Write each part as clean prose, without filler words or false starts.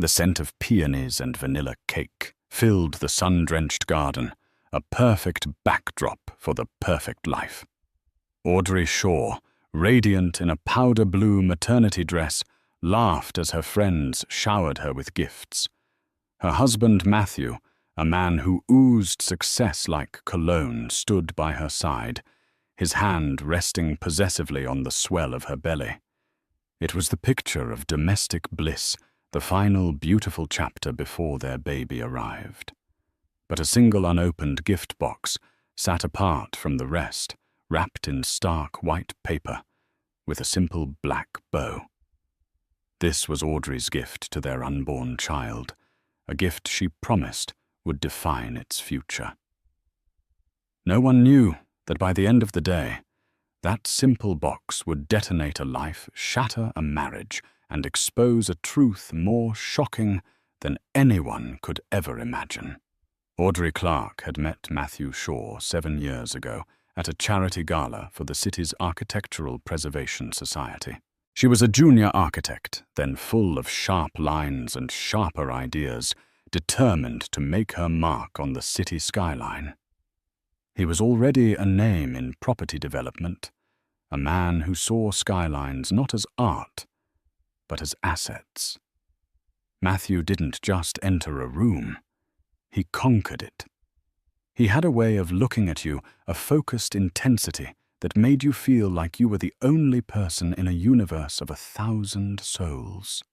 The scent of peonies and vanilla cake filled the sun-drenched garden, a perfect backdrop for the perfect life. Audrey Shaw, radiant in a powder-blue maternity dress, laughed as her friends showered her with gifts. Her husband Matthew, a man who oozed success like cologne, stood by her side, his hand resting possessively on the swell of her belly. It was the picture of domestic bliss, the final beautiful chapter before their baby arrived. But a single unopened gift box sat apart from the rest, wrapped in stark white paper, with a simple black bow. This was Audrey's gift to their unborn child, a gift she promised would define its future. No one knew that by the end of the day, that simple box would detonate a life, shatter a marriage, and expose a truth more shocking than anyone could ever imagine. Audrey Clark had met Matthew Shaw 7 years ago at a charity gala for the city's Architectural Preservation Society. She was a junior architect, then full of sharp lines and sharper ideas, determined to make her mark on the city skyline. He was already a name in property development, a man who saw skylines not as art, but as assets. Matthew didn't just enter a room, he conquered it. He had a way of looking at you, a focused intensity that made you feel like you were the only person in a universe of 1,000 souls.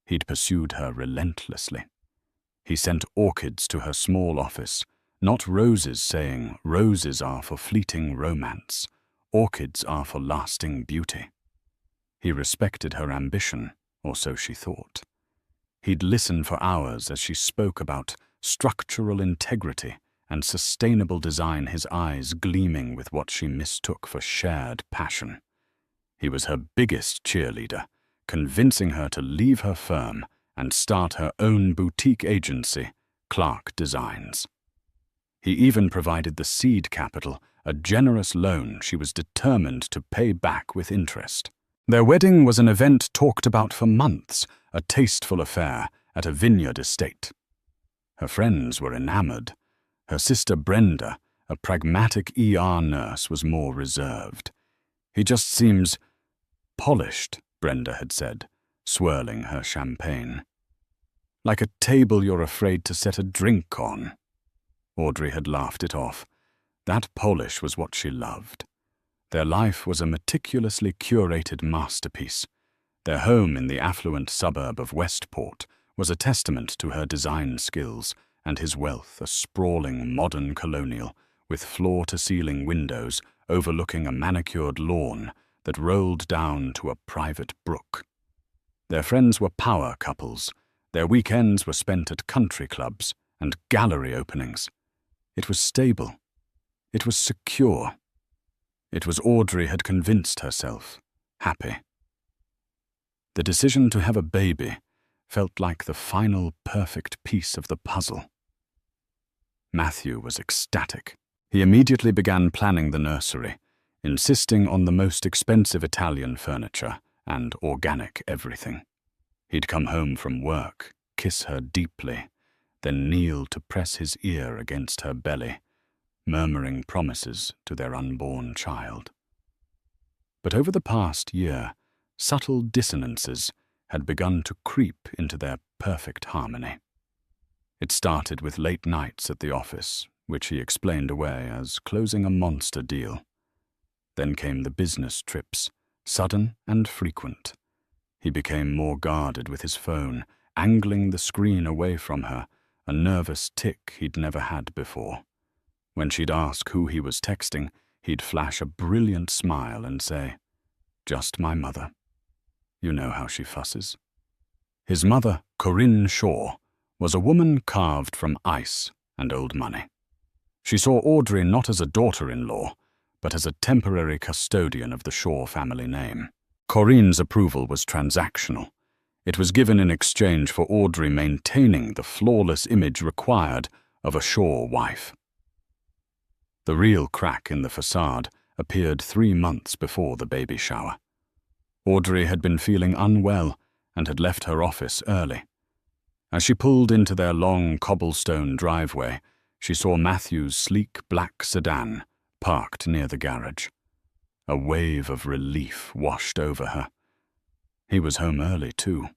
He'd pursued her relentlessly. He sent orchids to her small office, not roses saying, "Roses are for fleeting romance, orchids are for lasting beauty." He respected her ambition, or so she thought. He'd listen for hours as she spoke about structural integrity and sustainable design, his eyes gleaming with what she mistook for shared passion. He was her biggest cheerleader, convincing her to leave her firm and start her own boutique agency, Clark Designs. He even provided the seed capital, a generous loan she was determined to pay back with interest. Their wedding was an event talked about for months, a tasteful affair at a vineyard estate. Her friends were enamored. Her sister Brenda, a pragmatic ER nurse, was more reserved. "He just seems polished," Brenda had said, swirling her champagne. "Like a table you're afraid to set a drink on." Audrey had laughed it off. That polish was what she loved. Their life was a meticulously curated masterpiece. Their home in the affluent suburb of Westport was a testament to her design skills, and his wealth a sprawling modern colonial with floor-to-ceiling windows overlooking a manicured lawn that rolled down to a private brook. Their friends were power couples. Their weekends were spent at country clubs and gallery openings. It was stable. It was secure. It was Audrey had convinced herself happy. The decision to have a baby felt like the final perfect piece of the puzzle. Matthew was ecstatic. He immediately began planning the nursery, insisting on the most expensive Italian furniture and organic everything. He'd come home from work, kiss her deeply, then kneel to press his ear against her belly, murmuring promises to their unborn child. But over the past year, subtle dissonances had begun to creep into their perfect harmony. It started with late nights at the office, which he explained away as closing a monster deal. Then came the business trips, sudden and frequent. He became more guarded with his phone, angling the screen away from her, a nervous tic he'd never had before. When she'd ask who he was texting, he'd flash a brilliant smile and say, "Just my mother. You know how she fusses." His mother, Corinne Shaw, was a woman carved from ice and old money. She saw Audrey not as a daughter-in-law, but as a temporary custodian of the Shaw family name. Corinne's approval was transactional. It was given in exchange for Audrey maintaining the flawless image required of a Shaw wife. The real crack in the facade appeared 3 months before the baby shower. Audrey had been feeling unwell and had left her office early. As she pulled into their long cobblestone driveway, she saw Matthew's sleek black sedan parked near the garage. A wave of relief washed over her. He was home early, too.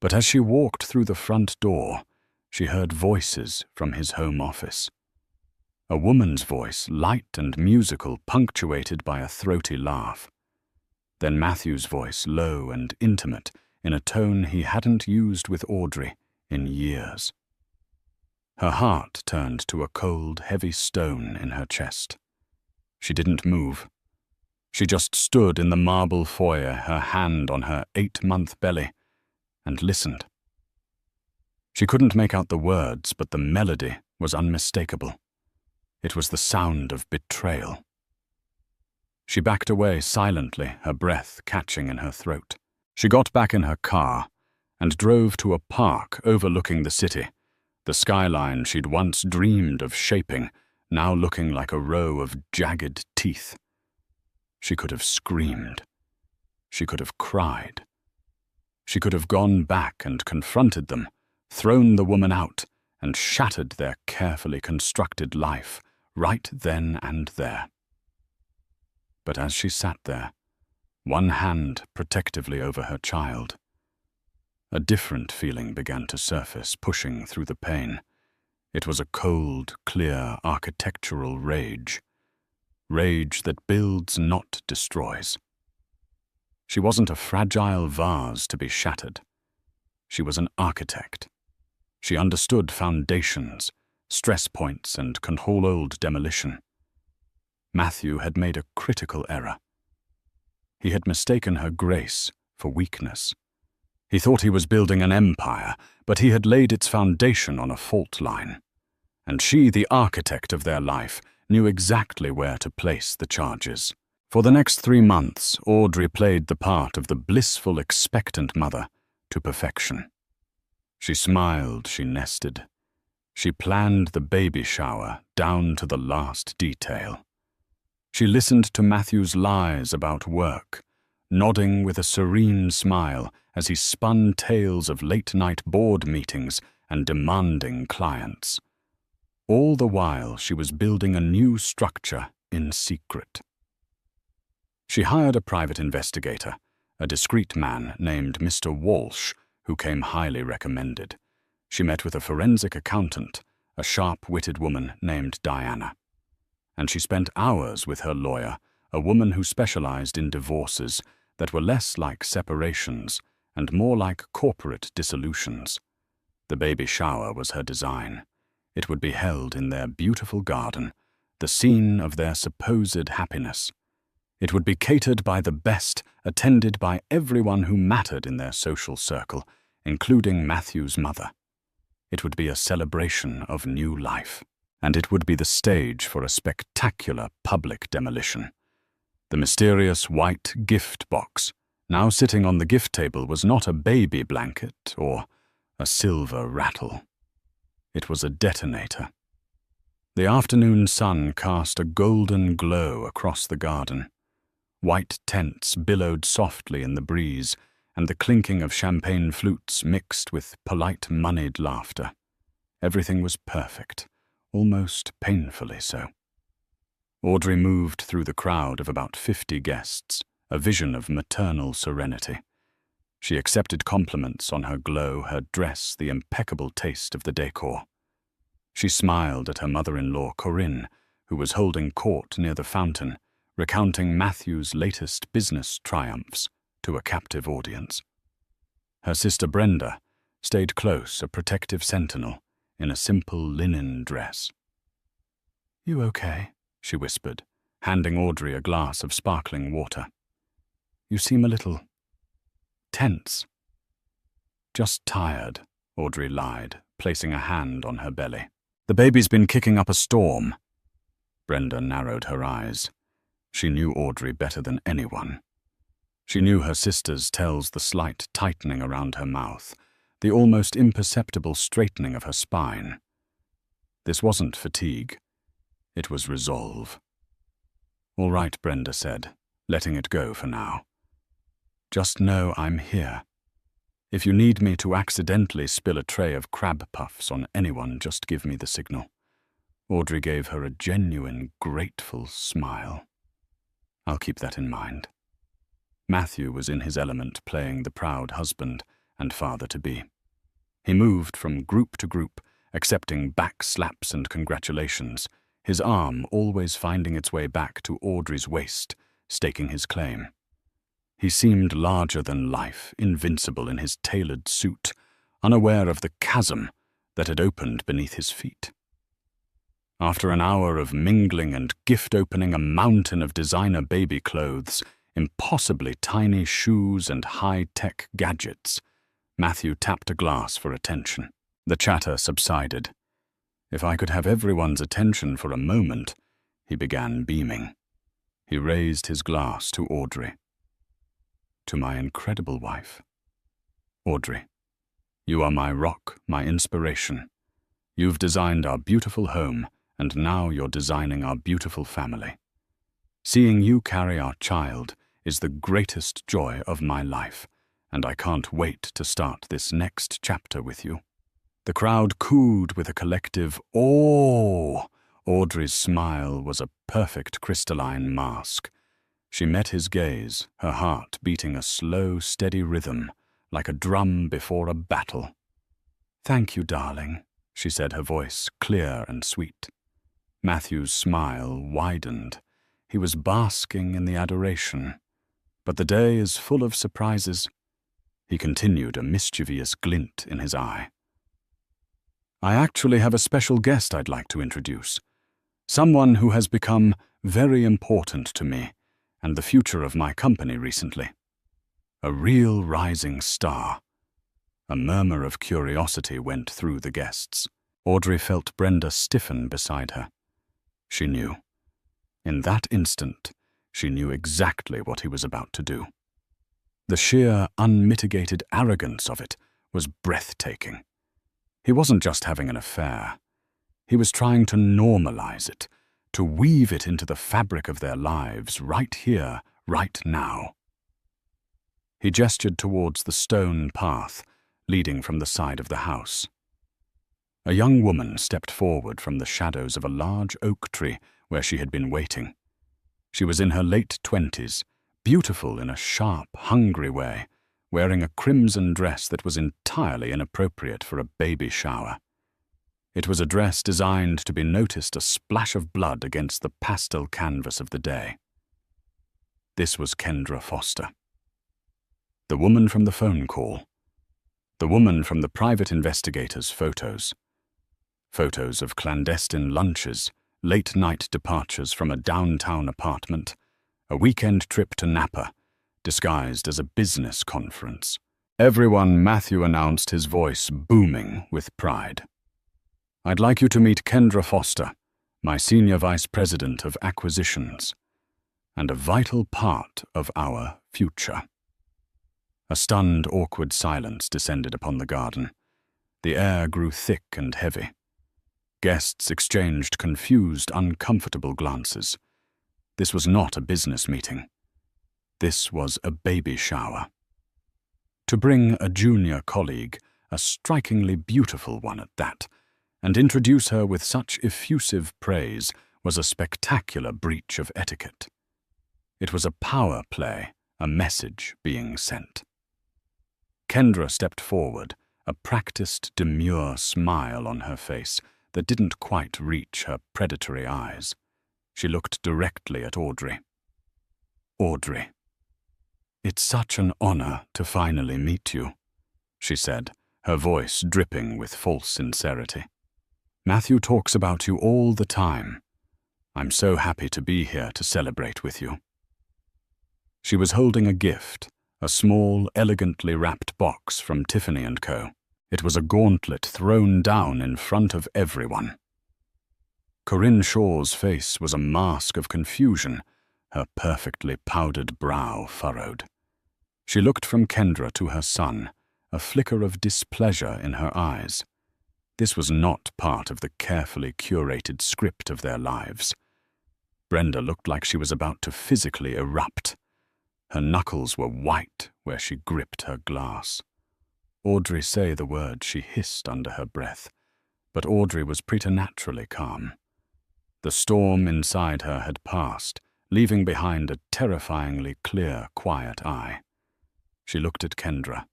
But as she walked through the front door, she heard voices from his home office. A woman's voice, light and musical, punctuated by a throaty laugh. Then Matthew's voice, low and intimate, in a tone he hadn't used with Audrey in years. Her heart turned to a cold, heavy stone in her chest. She didn't move. She just stood in the marble foyer, her hand on her 8-month belly, and listened. She couldn't make out the words, but the melody was unmistakable. It was the sound of betrayal. She backed away silently, her breath catching in her throat. She got back in her car and drove to a park overlooking the city, the skyline she'd once dreamed of shaping, now looking like a row of jagged teeth. She could have screamed. She could have cried. She could have gone back and confronted them, thrown the woman out, and shattered their carefully constructed life right then and there. But as she sat there, one hand protectively over her child, a different feeling began to surface, pushing through the pain. It was a cold, clear, architectural rage. Rage that builds, not destroys. She wasn't a fragile vase to be shattered. She was an architect. She understood foundations, stress points, and controlled demolition. Matthew had made a critical error. He had mistaken her grace for weakness. He thought he was building an empire, but he had laid its foundation on a fault line. And she, the architect of their life, knew exactly where to place the charges. For the next 3 months, Audrey played the part of the blissful, expectant mother to perfection. She smiled, she nested. She planned the baby shower down to the last detail. She listened to Matthew's lies about work, nodding with a serene smile as he spun tales of late-night board meetings and demanding clients. All the while, she was building a new structure in secret. She hired a private investigator, a discreet man named Mr. Walsh, who came highly recommended. She met with a forensic accountant, a sharp-witted woman named Diana. And she spent hours with her lawyer, a woman who specialized in divorces that were less like separations and more like corporate dissolutions. The baby shower was her design. It would be held in their beautiful garden, the scene of their supposed happiness. It would be catered by the best, attended by everyone who mattered in their social circle, including Matthew's mother. It would be a celebration of new life, and it would be the stage for a spectacular public demolition. The mysterious white gift box, now sitting on the gift table, was not a baby blanket or a silver rattle. It was a detonator. The afternoon sun cast a golden glow across the garden. White tents billowed softly in the breeze, and the clinking of champagne flutes mixed with polite, moneyed laughter. Everything was perfect, almost painfully so. Audrey moved through the crowd of about 50 guests, a vision of maternal serenity. She accepted compliments on her glow, her dress, the impeccable taste of the decor. She smiled at her mother-in-law, Corinne, who was holding court near the fountain, recounting Matthew's latest business triumphs to a captive audience. Her sister Brenda stayed close, a protective sentinel, in a simple linen dress. "You okay?" she whispered, handing Audrey a glass of sparkling water. "You seem a little tense." "Just tired," Audrey lied, placing a hand on her belly. "The baby's been kicking up a storm." Brenda narrowed her eyes. She knew Audrey better than anyone. She knew her sister's tells the slight tightening around her mouth, the almost imperceptible straightening of her spine. This wasn't fatigue. It was resolve. "All right," Brenda said, letting it go for now. "Just know I'm here. If you need me to accidentally spill a tray of crab puffs on anyone, just give me the signal. Audrey gave her a genuine, grateful smile. I'll keep that in mind. Matthew was in his element, playing the proud husband and father-to-be. He moved from group to group, accepting back slaps and congratulations, his arm always finding its way back to Audrey's waist, staking his claim. He seemed larger than life, invincible in his tailored suit, unaware of the chasm that had opened beneath his feet. After an hour of mingling and gift-opening a mountain of designer baby clothes, impossibly tiny shoes and high-tech gadgets, Matthew tapped a glass for attention. The chatter subsided. If I could have everyone's attention for a moment, he began beaming. He raised his glass to Audrey. To my incredible wife. Audrey, you are my rock, my inspiration. You've designed our beautiful home, and now you're designing our beautiful family. Seeing you carry our child is the greatest joy of my life, and I can't wait to start this next chapter with you. The crowd cooed with a collective "Oh!" Audrey's smile was a perfect crystalline mask. She met his gaze, her heart beating a slow, steady rhythm, like a drum before a battle. "Thank you, darling," she said, her voice clear and sweet. Matthew's smile widened. He was basking in the adoration. But the day is full of surprises. He continued, a mischievous glint in his eye. I actually have a special guest I'd like to introduce. Someone who has become very important to me and the future of my company recently. A real rising star. A murmur of curiosity went through the guests. Audrey felt Brenda stiffen beside her. She knew. In that instant, she knew exactly what he was about to do. The sheer, unmitigated arrogance of it was breathtaking. He wasn't just having an affair. He was trying to normalize it, to weave it into the fabric of their lives right here, right now. He gestured towards the stone path leading from the side of the house. A young woman stepped forward from the shadows of a large oak tree where she had been waiting. She was in her late 20s, beautiful in a sharp, hungry way, wearing a crimson dress that was entirely inappropriate for a baby shower. It was a dress designed to be noticed a splash of blood against the pastel canvas of the day. This was Kendra Foster. The woman from the phone call. The woman from the private investigator's photos. Photos of clandestine lunches, late-night departures from a downtown apartment, a weekend trip to Napa, disguised as a business conference. Everyone, Matthew announced, his voice booming with pride. I'd like you to meet Kendra Foster, my Senior Vice President of Acquisitions, and a vital part of our future. A stunned, awkward silence descended upon the garden. The air grew thick and heavy. Guests exchanged confused, uncomfortable glances. This was not a business meeting. This was a baby shower. To bring a junior colleague, a strikingly beautiful one at that, and introduce her with such effusive praise was a spectacular breach of etiquette. It was a power play, a message being sent. Kendra stepped forward, a practiced, demure smile on her face that didn't quite reach her predatory eyes. She looked directly at Audrey. Audrey, it's such an honor to finally meet you, she said, her voice dripping with false sincerity. Matthew talks about you all the time. I'm so happy to be here to celebrate with you. She was holding a gift, a small, elegantly wrapped box from Tiffany & Co. It was a gauntlet thrown down in front of everyone. Corinne Shaw's face was a mask of confusion, her perfectly powdered brow furrowed. She looked from Kendra to her son, a flicker of displeasure in her eyes. This was not part of the carefully curated script of their lives. Brenda looked like she was about to physically erupt. Her knuckles were white where she gripped her glass. Audrey say the word she hissed under her breath, but Audrey was preternaturally calm. The storm inside her had passed, leaving behind a terrifyingly clear, quiet eye. She looked at Kendra,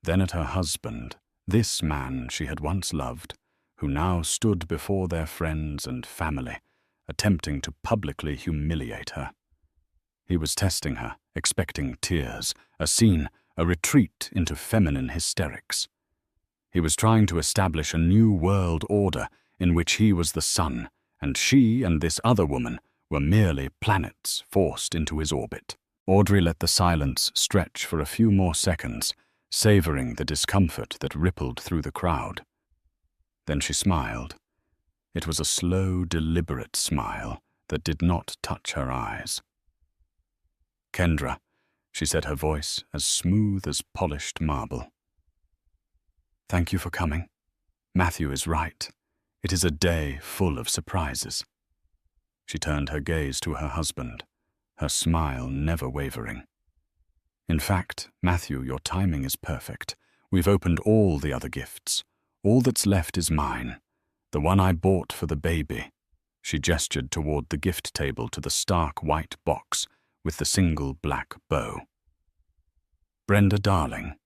then at her husband, this man she had once loved, who now stood before their friends and family, attempting to publicly humiliate her. He was testing her, expecting tears, a scene, a retreat into feminine hysterics. He was trying to establish a new world order in which he was the sun, and she and this other woman were merely planets forced into his orbit. Audrey let the silence stretch for a few more seconds, savoring the discomfort that rippled through the crowd. Then she smiled. It was a slow, deliberate smile that did not touch her eyes. "Kendra," she said, her voice as smooth as polished marble. "Thank you for coming. Matthew is right. It is a day full of surprises." She turned her gaze to her husband, her smile never wavering. "In fact, Matthew, your timing is perfect. We've opened all the other gifts. All that's left is mine, the one I bought for the baby." She gestured toward the gift table to the stark white box with the single black bow. "Brenda, darling."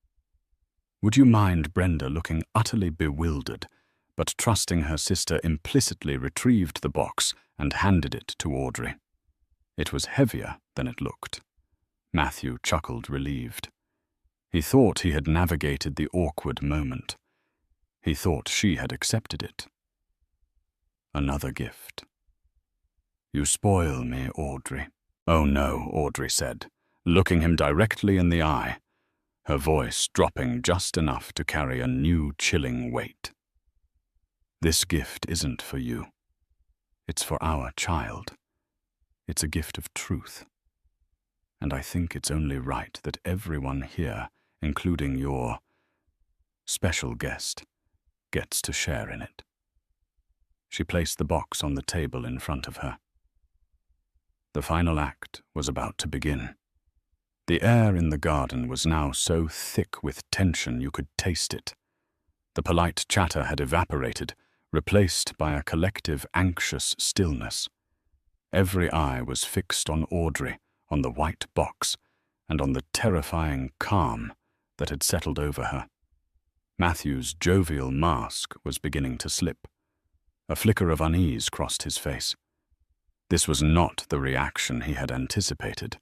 Would you mind Brenda looking utterly bewildered, but trusting her sister implicitly retrieved the box and handed it to Audrey. It was heavier than it looked. Matthew chuckled, relieved. He thought he had navigated the awkward moment. He thought she had accepted it. Another gift. "You spoil me, Audrey." "Oh no," Audrey said, looking him directly in the eye, her voice dropping just enough to carry a new chilling weight. "This gift isn't for you. It's for our child. It's a gift of truth. And I think it's only right that everyone here, including your special guest, gets to share in it." She placed the box on the table in front of her. The final act was about to begin. The air in the garden was now so thick with tension you could taste it. The polite chatter had evaporated, replaced by a collective anxious stillness. Every eye was fixed on Audrey, on the white box, and on the terrifying calm that had settled over her. Matthew's jovial mask was beginning to slip. A flicker of unease crossed his face. This was not the reaction he had anticipated.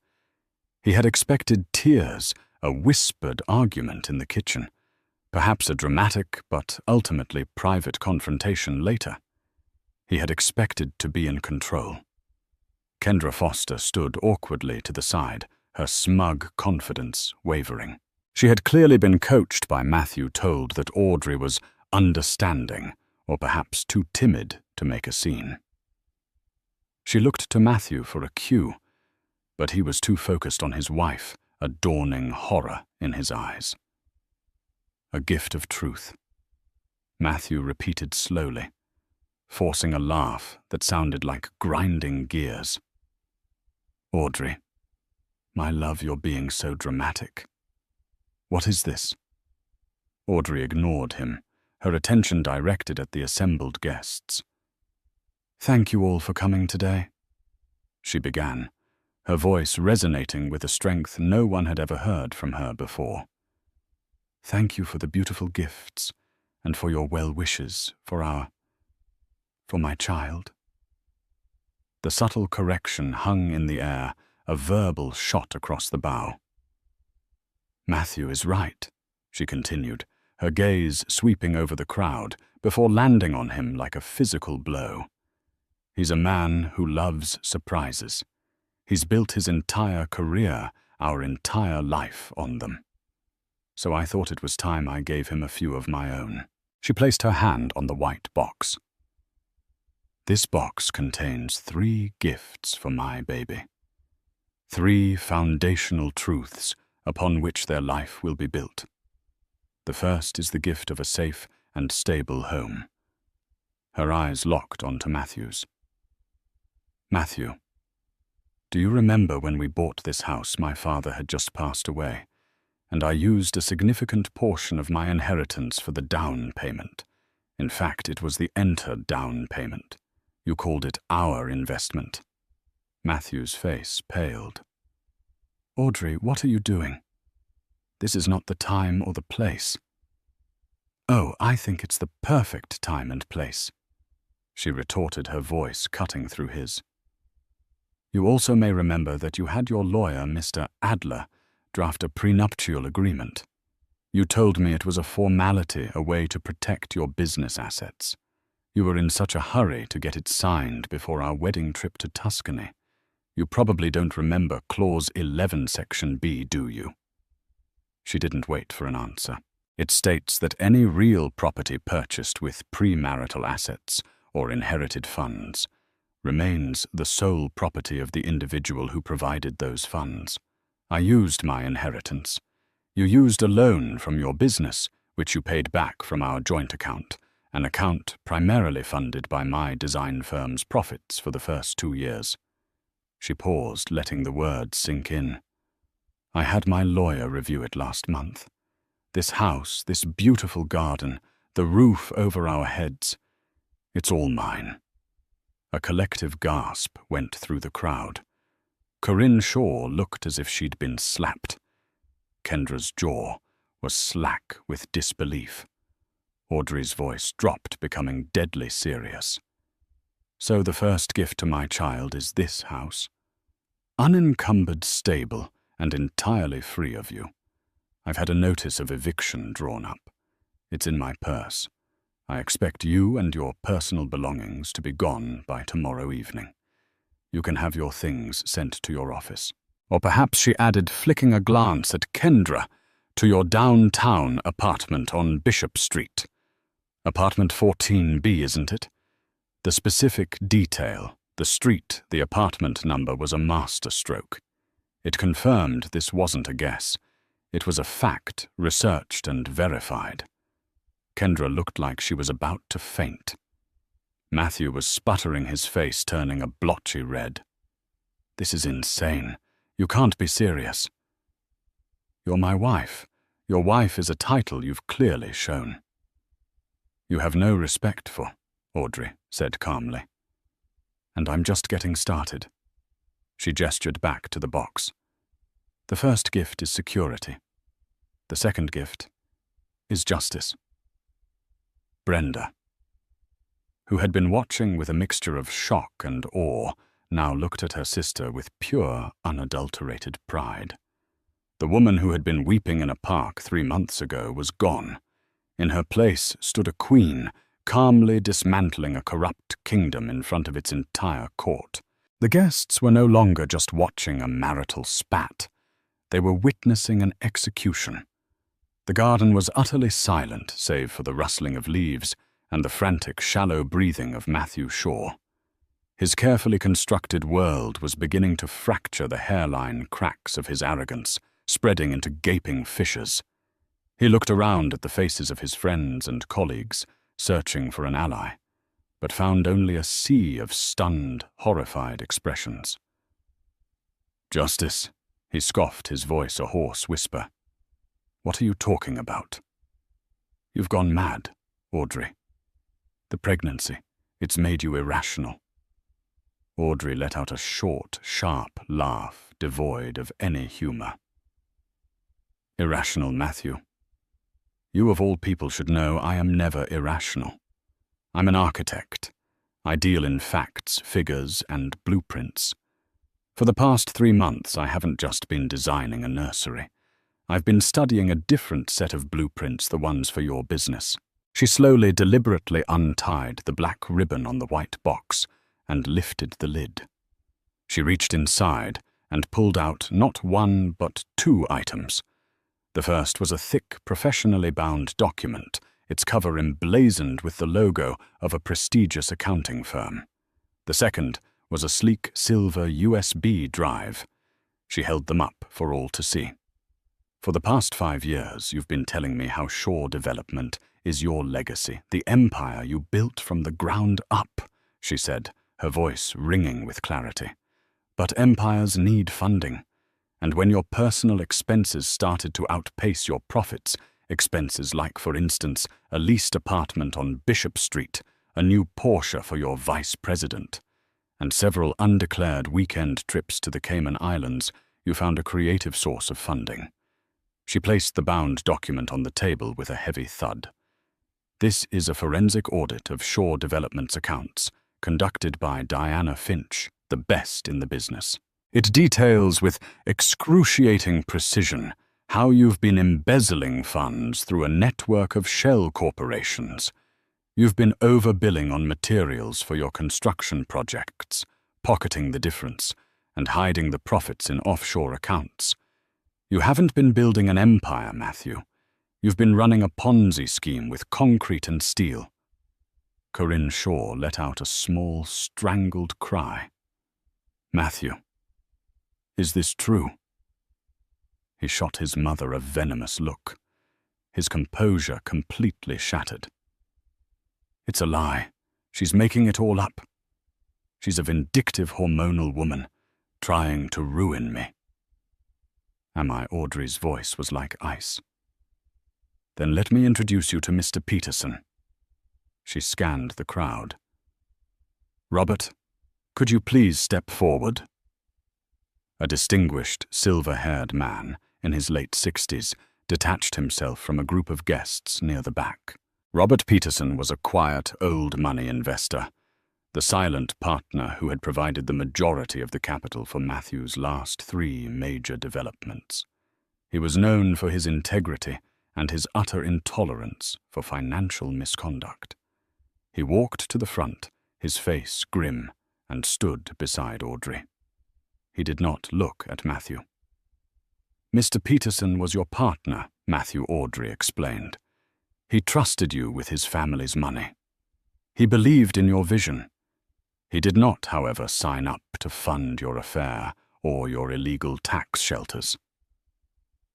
He had expected tears, a whispered argument in the kitchen, perhaps a dramatic but ultimately private confrontation later. He had expected to be in control. Kendra Foster stood awkwardly to the side, her smug confidence wavering. She had clearly been coached by Matthew, told that Audrey was understanding, or perhaps too timid to make a scene. She looked to Matthew for a cue, but he was too focused on his wife, a dawning horror in his eyes. "A gift of truth," Matthew repeated slowly, forcing a laugh that sounded like grinding gears. "Audrey, my love, you're being so dramatic. What is this?" Audrey ignored him, her attention directed at the assembled guests. "Thank you all for coming today," she began, her voice resonating with a strength no one had ever heard from her before. "Thank you for the beautiful gifts and for your well wishes for my child." The subtle correction hung in the air, a verbal shot across the bow. "Matthew is right," she continued, her gaze sweeping over the crowd before landing on him like a physical blow. "He's a man who loves surprises. He's built his entire career, our entire life on them. So I thought it was time I gave him a few of my own." She placed her hand on the white box. "This box contains 3 gifts for my baby. 3 foundational truths upon which their life will be built. The first is the gift of a safe and stable home." Her eyes locked onto Matthew's. "Matthew, do you remember when we bought this house my father had just passed away, and I used a significant portion of my inheritance for the down payment. In fact, it was the enter down payment. You called it our investment." Matthew's face paled. "Audrey, what are you doing? This is not the time or the place." "Oh, I think it's the perfect time and place," she retorted, her voice cutting through his. "You also may remember that you had your lawyer, Mr. Adler, draft a prenuptial agreement. You told me it was a formality, a way to protect your business assets. You were in such a hurry to get it signed before our wedding trip to Tuscany. You probably don't remember Clause 11, Section B, do you?" She didn't wait for an answer. It states that any real property purchased with premarital assets or inherited funds remains the sole property of the individual who provided those funds. I used my inheritance. You used a loan from your business, which you paid back from our joint account, an account primarily funded by my design firm's profits for the first 2 years. She paused, letting the words sink in. "I had my lawyer review it last month. This house, this beautiful garden, the roof over our heads, it's all mine." A collective gasp went through the crowd. Corinne Shaw looked as if she'd been slapped. Kendra's jaw was slack with disbelief. Audrey's voice dropped, becoming deadly serious. "So the first gift to my child is this house. Unencumbered, stable, and entirely free of you. I've had a notice of eviction drawn up. It's in my purse. I expect you and your personal belongings to be gone by tomorrow evening. You can have your things sent to your office." Or perhaps she added, flicking a glance at Kendra, "to your downtown apartment on Bishop Street. Apartment 14B, isn't it?" The specific detail, the street, the apartment number, was a masterstroke. It confirmed this wasn't a guess. It was a fact, researched and verified. Kendra looked like she was about to faint. Matthew was sputtering, his face turning a blotchy red. "This is insane. You can't be serious." "You're my wife. Your wife is a title you've clearly shown." "You have no respect for," Audrey said calmly. "And I'm just getting started." She gestured back to the box. "The first gift is security. The second gift is justice." Brenda, who had been watching with a mixture of shock and awe, now looked at her sister with pure, unadulterated pride. The woman who had been weeping in a park 3 months ago was gone. In her place stood a queen, calmly dismantling a corrupt kingdom in front of its entire court. The guests were no longer just watching a marital spat. They were witnessing an execution. The garden was utterly silent, save for the rustling of leaves and the frantic, shallow breathing of Matthew Shaw. His carefully constructed world was beginning to fracture, the hairline cracks of his arrogance spreading into gaping fissures. He looked around at the faces of his friends and colleagues, searching for an ally, but found only a sea of stunned, horrified expressions. "Justice," he scoffed, his voice a hoarse whisper. "What are you talking about?" "You've gone mad, Audrey. The pregnancy, it's made you irrational." Audrey let out a short, sharp laugh, devoid of any humor. "Irrational, Matthew. You of all people should know I am never irrational. I'm an architect. I deal in facts, figures, and blueprints. For the past 3 months, I haven't just been designing a nursery. I've been studying a different set of blueprints, the ones for your business." She slowly, deliberately untied the black ribbon on the white box and lifted the lid. She reached inside and pulled out not 1 but 2 items. The first was a thick, professionally bound document, its cover emblazoned with the logo of a prestigious accounting firm. The second was a sleek silver USB drive. She held them up for all to see. "For the past 5 years, you've been telling me how Shaw Development is your legacy, the empire you built from the ground up," she said, her voice ringing with clarity. "But empires need funding. And when your personal expenses started to outpace your profits, expenses like, for instance, a leased apartment on Bishop Street, a new Porsche for your vice president, and several undeclared weekend trips to the Cayman Islands, you found a creative source of funding. She placed the bound document on the table with a heavy thud. This is a forensic audit of Shore Development's accounts, conducted by Diana Finch, the best in the business. It details with excruciating precision how you've been embezzling funds through a network of shell corporations. You've been overbilling on materials for your construction projects, pocketing the difference, and hiding the profits in offshore accounts. You haven't been building an empire, Matthew. You've been running a Ponzi scheme with concrete and steel. Corinne Shaw let out a small, strangled cry. Matthew, is this true? He shot his mother a venomous look, his composure completely shattered. It's a lie. She's making it all up. She's a vindictive hormonal woman, trying to ruin me. Am-I Audrey's voice was like ice. Then let me introduce you to Mr. Peterson. She scanned the crowd. Robert, could you please step forward? A distinguished, silver-haired man in his late 60s detached himself from a group of guests near the back. Robert Peterson was a quiet, old-money investor, the silent partner who had provided the majority of the capital for Matthew's last 3 major developments. He was known for his integrity and his utter intolerance for financial misconduct. He walked to the front, his face grim, and stood beside Audrey. He did not look at Matthew. Mr. Peterson was your partner, Matthew Audrey explained. He trusted you with his family's money. He believed in your vision. He did not, however, sign up to fund your affair or your illegal tax shelters.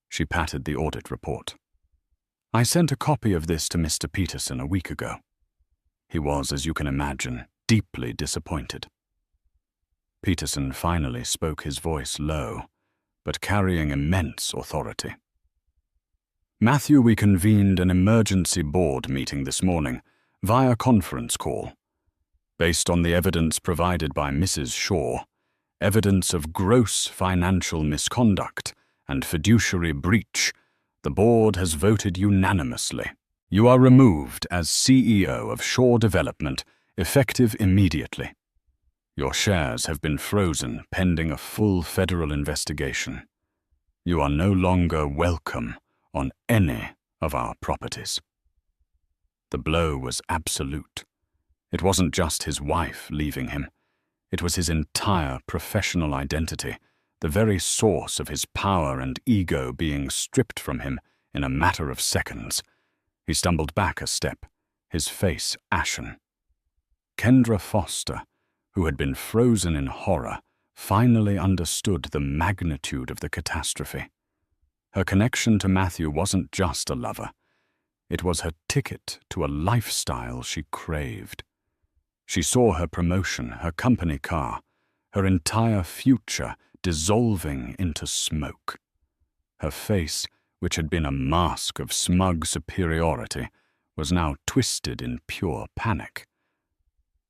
She patted the audit report. I sent a copy of this to Mr. Peterson a week ago. He was, as you can imagine, deeply disappointed. Peterson finally spoke, his voice low, but carrying immense authority. Matthew, we convened an emergency board meeting this morning via conference call. Based on the evidence provided by Mrs. Shaw, evidence of gross financial misconduct and fiduciary breach, the board has voted unanimously. You are removed as CEO of Shore Development, effective immediately. Your shares have been frozen pending a full federal investigation. You are no longer welcome on any of our properties. The blow was absolute. It wasn't just his wife leaving him. It was his entire professional identity, the very source of his power and ego being stripped from him in a matter of seconds. He stumbled back a step, his face ashen. Kendra Foster, who had been frozen in horror, finally understood the magnitude of the catastrophe. Her connection to Matthew wasn't just a lover. It was her ticket to a lifestyle she craved. She saw her promotion, her company car, her entire future dissolving into smoke. Her face, which had been a mask of smug superiority, was now twisted in pure panic.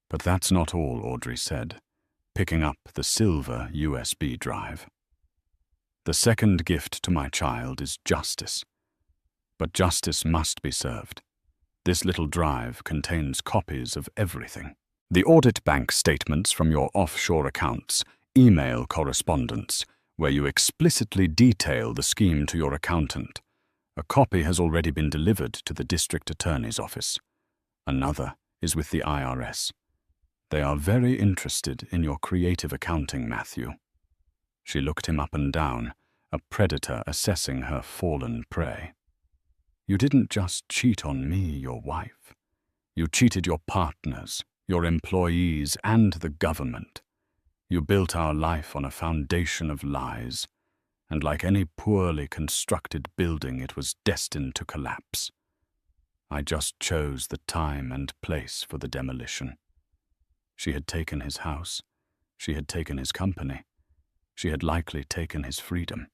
But that's not all, Audrey said, picking up the silver USB drive. The second gift to my child is justice. But justice must be served. This little drive contains copies of everything. The audit bank statements from your offshore accounts, email correspondence, where you explicitly detail the scheme to your accountant. A copy has already been delivered to the district attorney's office. Another is with the IRS. They are very interested in your creative accounting, Matthew. She looked him up and down, a predator assessing her fallen prey. You didn't just cheat on me, your wife. You cheated your partners, your employees, and the government. You built our life on a foundation of lies, and like any poorly constructed building, it was destined to collapse. I just chose the time and place for the demolition. She had taken his house. She had taken his company. she had likely taken his freedom.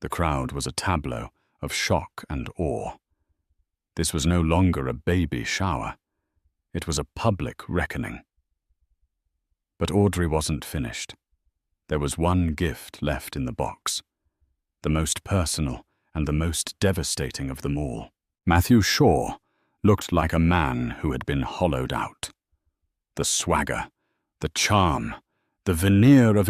The crowd was a tableau of shock and awe. This was no longer a baby shower. It was a public reckoning. But Audrey wasn't finished. There was one gift left in the box, the most personal and the most devastating of them all. Matthew Shaw looked like a man who had been hollowed out. The swagger, the charm, the veneer of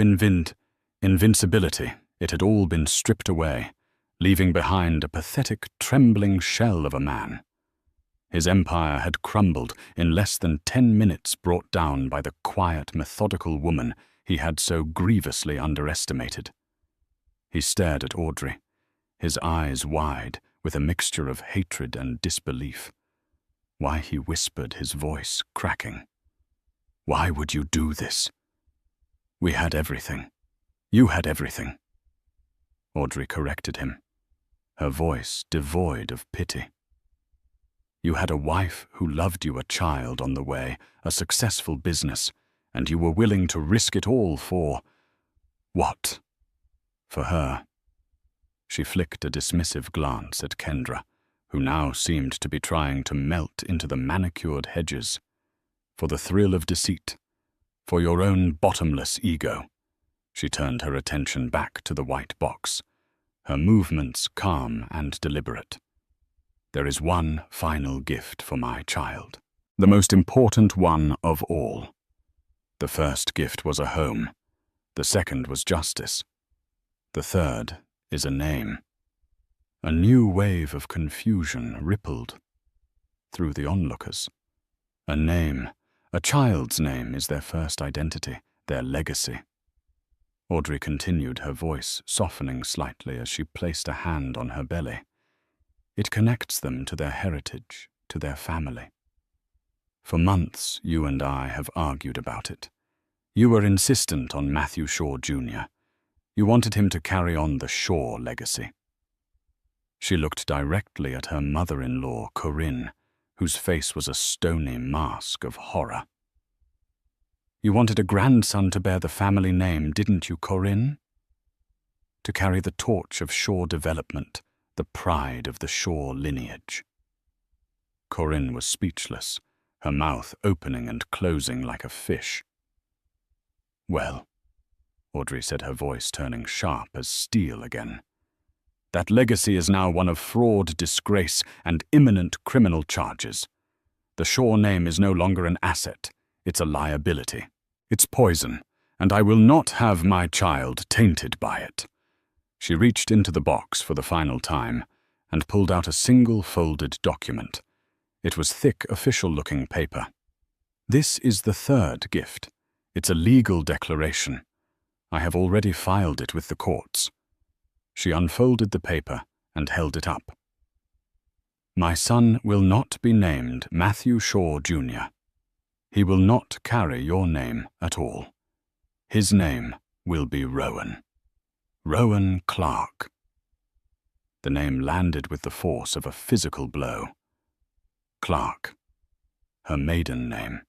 invincibility, it had all been stripped away, leaving behind a pathetic, trembling shell of a man. His empire had crumbled in less than 10 minutes, brought down by the quiet, methodical woman he had so grievously underestimated. He stared at Audrey, his eyes wide with a mixture of hatred and disbelief. Why, he whispered, his voice cracking. "Why would you do this? We had everything. You had everything." Audrey corrected him, her voice devoid of pity. "You had a wife who loved you, a child on the way, a successful business, and you were willing to risk it all for... what? For her." She flicked a dismissive glance at Kendra, who now seemed to be trying to melt into the manicured hedges. "For the thrill of deceit, for your own bottomless ego." She turned her attention back to the white box, her movements calm and deliberate. "There is one final gift for my child, the most important one of all. The first gift was a home. The second was justice. The third is a name." A new wave of confusion rippled through the onlookers. A name, a child's name, is their first identity, their legacy. Audrey continued, her voice softening slightly as she placed a hand on her belly. "It connects them to their heritage, to their family. For months, you and I have argued about it. You were insistent on Matthew Shaw Jr. You wanted him to carry on the Shaw legacy." She looked directly at her mother-in-law, Corinne, whose face was a stony mask of horror. "You wanted a grandson to bear the family name, didn't you, Corinne? To carry the torch of Shaw development, the pride of the Shaw lineage." Corinne was speechless, her mouth opening and closing like a fish. "Well," Audrey said, her voice turning sharp as steel again, "that legacy is now one of fraud, disgrace, and imminent criminal charges. The Shaw name is no longer an asset, it's a liability. It's poison, and I will not have my child tainted by it." She reached into the box for the final time and pulled out a single folded document. It was thick, official-looking paper. "This is the third gift. It's a legal declaration. I have already filed it with the courts." She unfolded the paper and held it up. "My son will not be named Matthew Shaw Jr. He will not carry your name at all. His name will be Rowan. Rowan Clark." The name landed with the force of a physical blow. Clark. Her maiden name.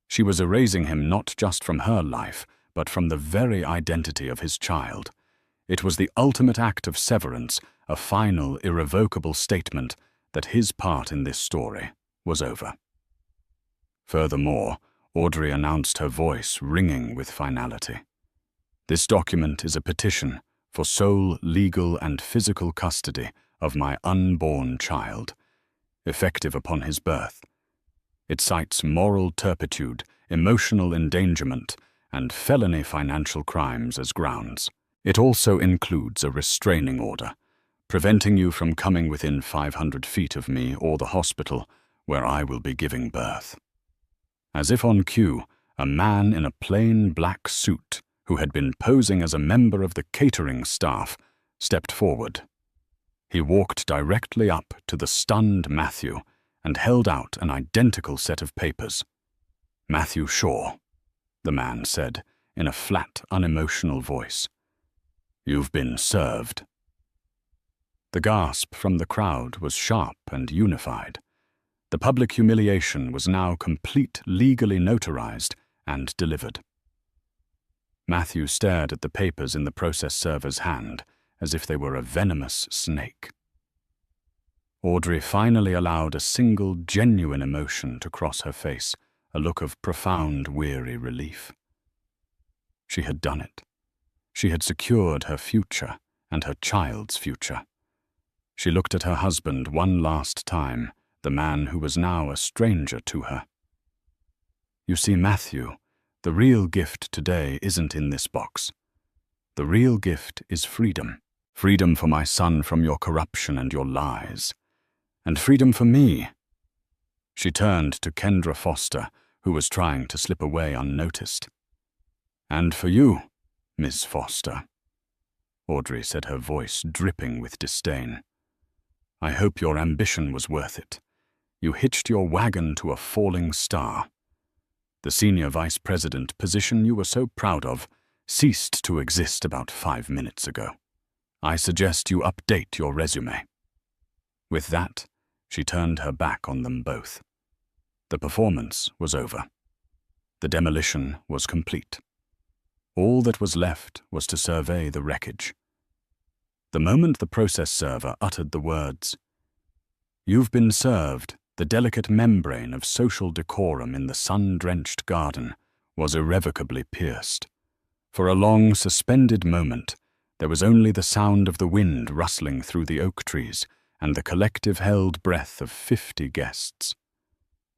She was erasing him not just from her life, but from the very identity of his child. It was the ultimate act of severance, a final, irrevocable statement that his part in this story was over. Furthermore, Audrey announced, her voice ringing with finality. "This document is a petition for sole legal and physical custody of my unborn child, effective upon his birth. It cites moral turpitude, emotional endangerment, and felony financial crimes as grounds. It also includes a restraining order, preventing you from coming within 500 feet of me or the hospital where I will be giving birth." As if on cue, a man in a plain black suit, who had been posing as a member of the catering staff, stepped forward. He walked directly up to the stunned Matthew and held out an identical set of papers. "Matthew Shaw," the man said in a flat, unemotional voice. "You've been served." The gasp from the crowd was sharp and unified. The public humiliation was now complete, legally notarized and delivered. Matthew stared at the papers in the process server's hand, as if they were a venomous snake. Audrey finally allowed a single genuine emotion to cross her face, a look of profound, weary relief. She had done it. She had secured her future and her child's future. She looked at her husband one last time, the man who was now a stranger to her. You see, Matthew, the real gift today isn't in this box. The real gift is freedom. Freedom for my son from your corruption and your lies. And freedom for me. She turned to Kendra Foster, who was trying to slip away unnoticed. And for you, Miss Foster, Audrey said, her voice dripping with disdain. I hope your ambition was worth it. You hitched your wagon to a falling star. The senior vice president position you were so proud of ceased to exist about 5 minutes ago. I suggest you update your resume. With that, she turned her back on them both. The performance was over. The demolition was complete. All that was left was to survey the wreckage. The moment the process server uttered the words, "You've been served," the delicate membrane of social decorum in the sun-drenched garden was irrevocably pierced. For a long, suspended moment, there was only the sound of the wind rustling through the oak trees and the collective held breath of 50 guests.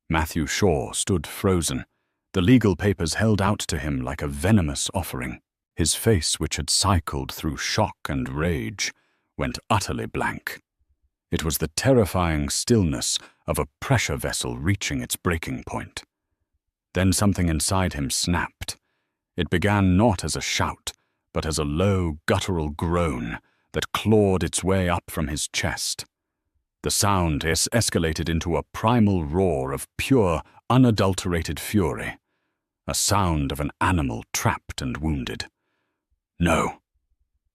Matthew Shaw stood frozen, the legal papers held out to him like a venomous offering. His face, which had cycled through shock and rage, went utterly blank. It was the terrifying stillness of a pressure vessel reaching its breaking point. Then something inside him snapped. It began not as a shout, but as a low, guttural groan that clawed its way up from his chest. The sound escalated into a primal roar of pure, unadulterated fury, a sound of an animal trapped and wounded. No.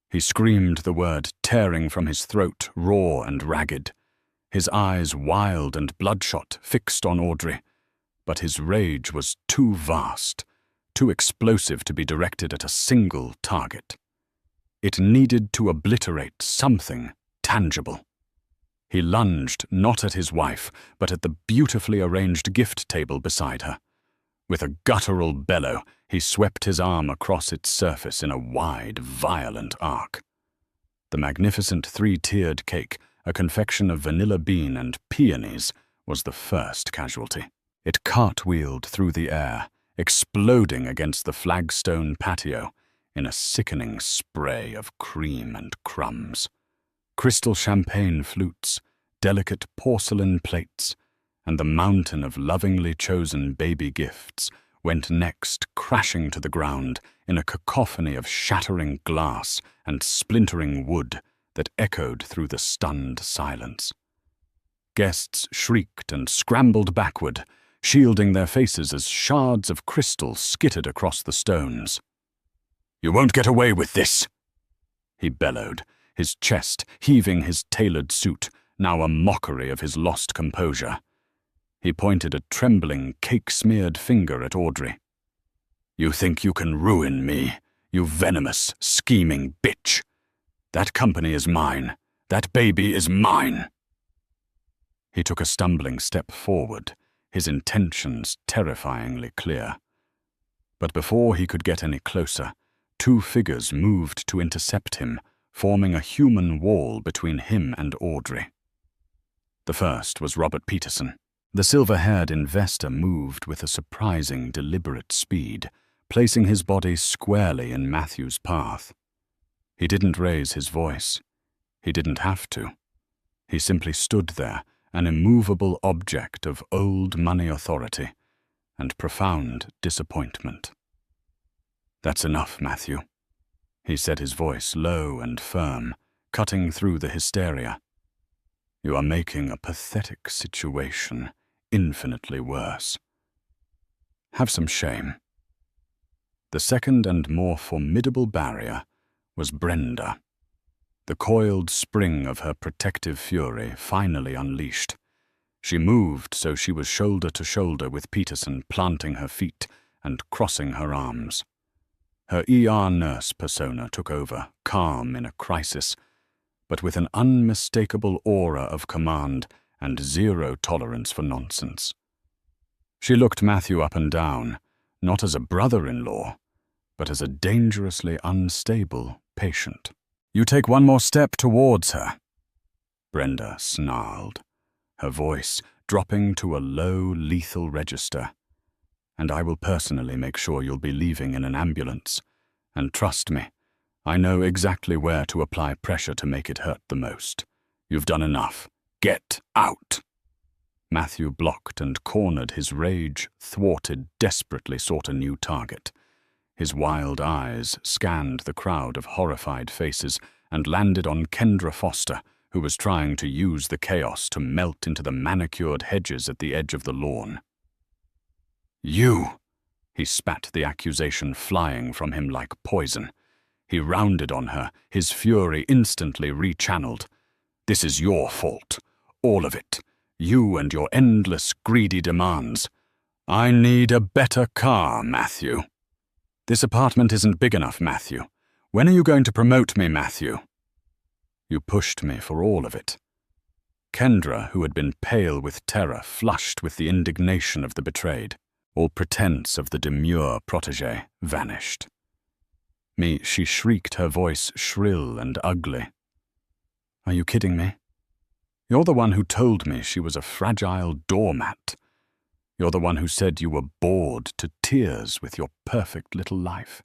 He screamed the word, tearing from his throat, raw and ragged, his eyes wild and bloodshot, fixed on Audrey. But his rage was too vast, too explosive to be directed at a single target. It needed to obliterate something tangible. He lunged not at his wife, but at the beautifully arranged gift table beside her. With a guttural bellow, he swept his arm across its surface in a wide, violent arc. The magnificent 3-tiered cake, a confection of vanilla bean and peonies, was the first casualty. It cartwheeled through the air, exploding against the flagstone patio in a sickening spray of cream and crumbs. Crystal champagne flutes, delicate porcelain plates, and the mountain of lovingly chosen baby gifts went next crashing to the ground in a cacophony of shattering glass and splintering wood that echoed through the stunned silence. Guests shrieked and scrambled backward, shielding their faces as shards of crystal skittered across the stones. "You won't get away with this!" he bellowed, his chest heaving his tailored suit, now a mockery of his lost composure. He pointed a trembling, cake-smeared finger at Audrey. "You think you can ruin me, you venomous, scheming bitch? That company is mine. That baby is mine." He took a stumbling step forward, his intentions terrifyingly clear. But before he could get any closer, 2 figures moved to intercept him, forming a human wall between him and Audrey. The first was Robert Peterson. The silver-haired investor moved with a surprising, deliberate speed, placing his body squarely in Matthew's path. He didn't raise his voice. He didn't have to. He simply stood there, an immovable object of old money authority and profound disappointment. "That's enough, Matthew," he said, his voice low and firm, cutting through the hysteria. "You are making a pathetic situation infinitely worse. Have some shame." The second and more formidable barrier was Brenda. The coiled spring of her protective fury finally unleashed. She moved so she was shoulder to shoulder with Peterson, planting her feet and crossing her arms. Her ER nurse persona took over, calm in a crisis, but with an unmistakable aura of command and zero tolerance for nonsense. She looked Matthew up and down, not as a brother-in-law, but as a dangerously unstable patient. "You take one more step towards her," Brenda snarled, her voice dropping to a low, lethal register, "and I will personally make sure you'll be leaving in an ambulance. And trust me, I know exactly where to apply pressure to make it hurt the most. You've done enough. Get out!" Matthew blocked and cornered, his rage, thwarted, desperately sought a new target. His wild eyes scanned the crowd of horrified faces and landed on Kendra Foster, who was trying to use the chaos to melt into the manicured hedges at the edge of the lawn. "You!" He spat the accusation flying from him like poison. He rounded on her, his fury instantly rechanneled. "This is your fault. All of it. You and your endless, greedy demands. I need a better car, Matthew. This apartment isn't big enough, Matthew. When are you going to promote me, Matthew?" "You pushed me for all of it." Kendra, who had been pale with terror, flushed with the indignation of the betrayed. All pretense of the demure protégé vanished. She shrieked, her voice shrill and ugly. "Are you kidding me? You're the one who told me she was a fragile doormat. You're the one who said you were bored to tears with your perfect little life.